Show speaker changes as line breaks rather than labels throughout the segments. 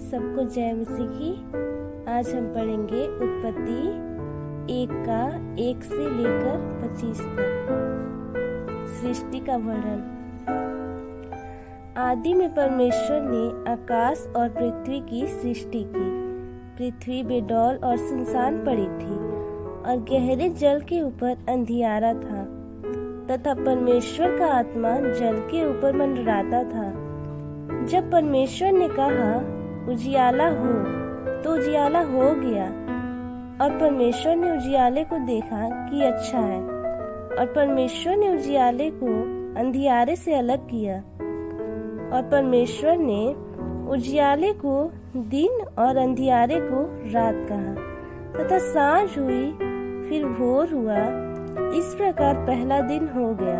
सबको जय मसीह की। आज हम पढ़ेंगे उत्पत्ति 1 का 1 से लेकर 25 तक। सृष्टि का वर्णन। आदि में परमेश्वर ने आकाश और पृथ्वी की सृष्टि की। पृथ्वी बेडौल और सुनसान पड़ी थी और गहरे जल के ऊपर अंधियारा था तथा परमेश्वर का आत्मा जल के ऊपर मंडराता था। जब परमेश्वर ने कहा उजियाला हो, तो उजियाला हो गया। और परमेश्वर ने उजियाले को देखा कि अच्छा है। और परमेश्वर ने उजियाले को अंधियारे से अलग किया। और परमेश्वर ने उजियाले को दिन और अंधियारे को रात कहा तथा सांझ हुई, फिर भोर हुआ। इस प्रकार पहला दिन हो गया।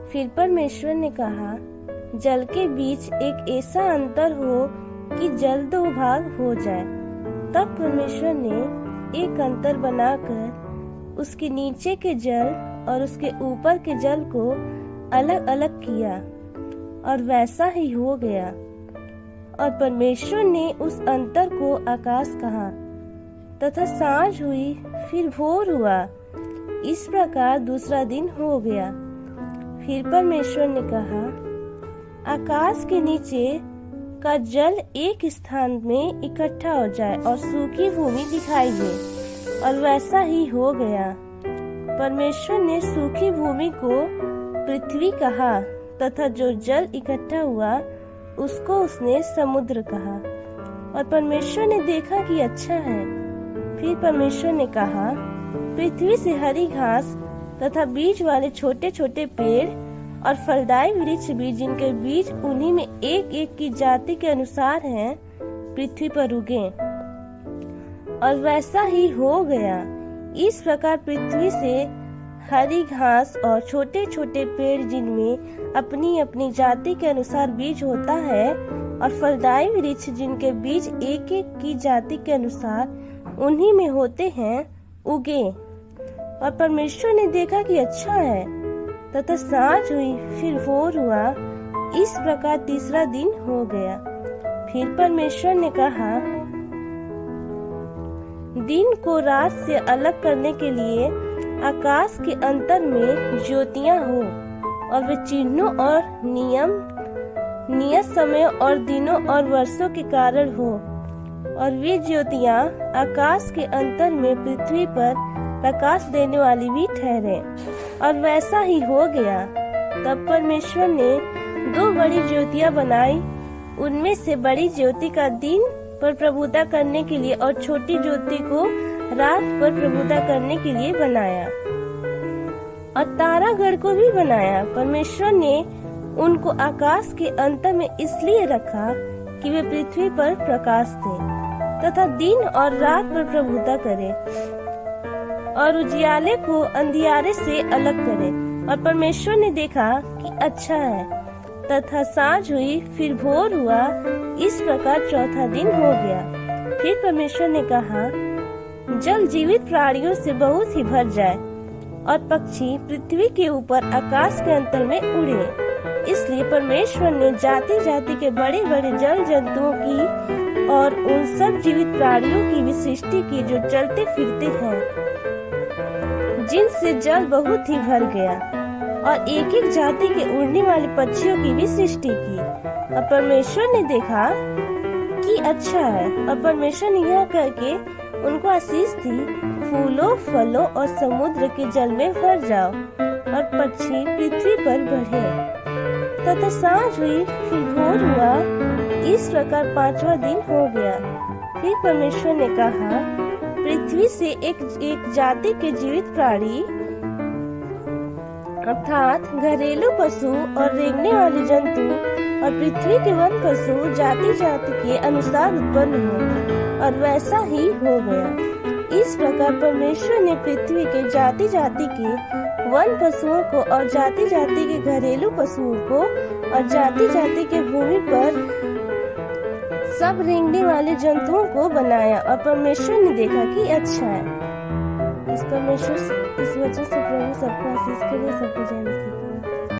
फिर परमेश्वर ने कहा जल के बीच एक ऐसा अंतर हो कि जल 2 भाग हो जाए। तब परमेश्वर ने एक अंतर बनाकर उसके नीचे के जल और उसके ऊपर के जल को अलग अलग किया और वैसा ही हो गया। और परमेश्वर ने उस अंतर को आकाश कहा तथा सांझ हुई, फिर भोर हुआ। इस प्रकार दूसरा दिन हो गया। फिर परमेश्वर ने कहा आकाश के नीचे का जल एक स्थान में इकट्ठा हो जाए और सूखी भूमि दिखाई दे। और वैसा ही हो गया। परमेश्वर ने सूखी भूमि को पृथ्वी कहा तथा जो जल इकट्ठा हुआ उसको उसने समुद्र कहा। और परमेश्वर ने देखा कि अच्छा है। फिर परमेश्वर ने कहा पृथ्वी से हरी घास तथा बीज वाले छोटे छोटे पेड़ और फलदायी वृक्ष भी, जिनके बीज उन्हीं में एक एक की जाति के अनुसार हैं, पृथ्वी पर उगे। और वैसा ही हो गया। इस प्रकार पृथ्वी से हरी घास और छोटे छोटे पेड़, जिनमें अपनी अपनी जाति के अनुसार बीज होता है, और फलदायी वृक्ष जिनके बीज एक एक की जाति के अनुसार उन्हीं में होते हैं, उगे। और परमेश्वर ने देखा कि अच्छा है। तथा सांझ हुई, फिर भोर हुआ। इस प्रकार तीसरा दिन हो गया। फिर परमेश्वर ने कहा दिन को रात से अलग करने के लिए आकाश के अंतर में ज्योतियां हो, और वे चिन्हों और नियत समय और दिनों और वर्षों के कारण हो। और वे ज्योतियां आकाश के अंतर में पृथ्वी पर प्रकाश देने वाली भी ठहरे। और वैसा ही हो गया। तब परमेश्वर ने 2 बड़ी ज्योतियां बनाई। उनमें से बड़ी ज्योति का दिन पर प्रभुता करने के लिए और छोटी ज्योति को रात पर प्रभुता करने के लिए बनाया। और तारागण को भी बनाया। परमेश्वर ने उनको आकाश के अंत में इसलिए रखा कि वे पृथ्वी पर प्रकाश दें तथा दिन और रात पर प्रभुता करें और उजियाले को अंधियारे से अलग करे। और परमेश्वर ने देखा कि अच्छा है। तथा सांझ हुई, फिर भोर हुआ। इस प्रकार चौथा दिन हो गया। फिर परमेश्वर ने कहा जल जीवित प्राणियों से बहुत ही भर जाए और पक्षी पृथ्वी के ऊपर आकाश के अंतर में उड़े। इसलिए परमेश्वर ने जाति जाति के बड़े बड़े जल जंतुओं की और उन सब जीवित प्राणियों की भी सृष्टि की जो चलते फिरते हैं, जिनसे जल बहुत ही भर गया। और एक एक जाति के उड़ने वाले पक्षियों की भी सृष्टि की। और परमेश्वर ने देखा कि अच्छा है। और परमेश्वर ने यह करके उनको आशीष दी, फूलों फलों और समुद्र के जल में भर जाओ और पक्षी पृथ्वी पर बढ़े। तथा सांझ हुई, फिर भोर हुआ। इस प्रकार 5वां दिन हो गया। फिर परमेश्वर ने कहा पृथ्वी से एक जाति के जीवित प्राणी अर्थात घरेलू पशु और रेंगने वाले जंतु और पृथ्वी के वन पशु जाति जाति के अनुसार उत्पन्न हो। और वैसा ही हो गया। इस प्रकार परमेश्वर ने पृथ्वी के जाति जाति के वन पशुओं को और जाति जाति के घरेलू पशुओं को और जाति जाति के भूमि पर सब रेंगने वाले जंतुओं को बनाया। और परमेश्वर ने देखा कि अच्छा है। इस वचन से प्रभु सबको आशीष के लिए सबको जय मसीह।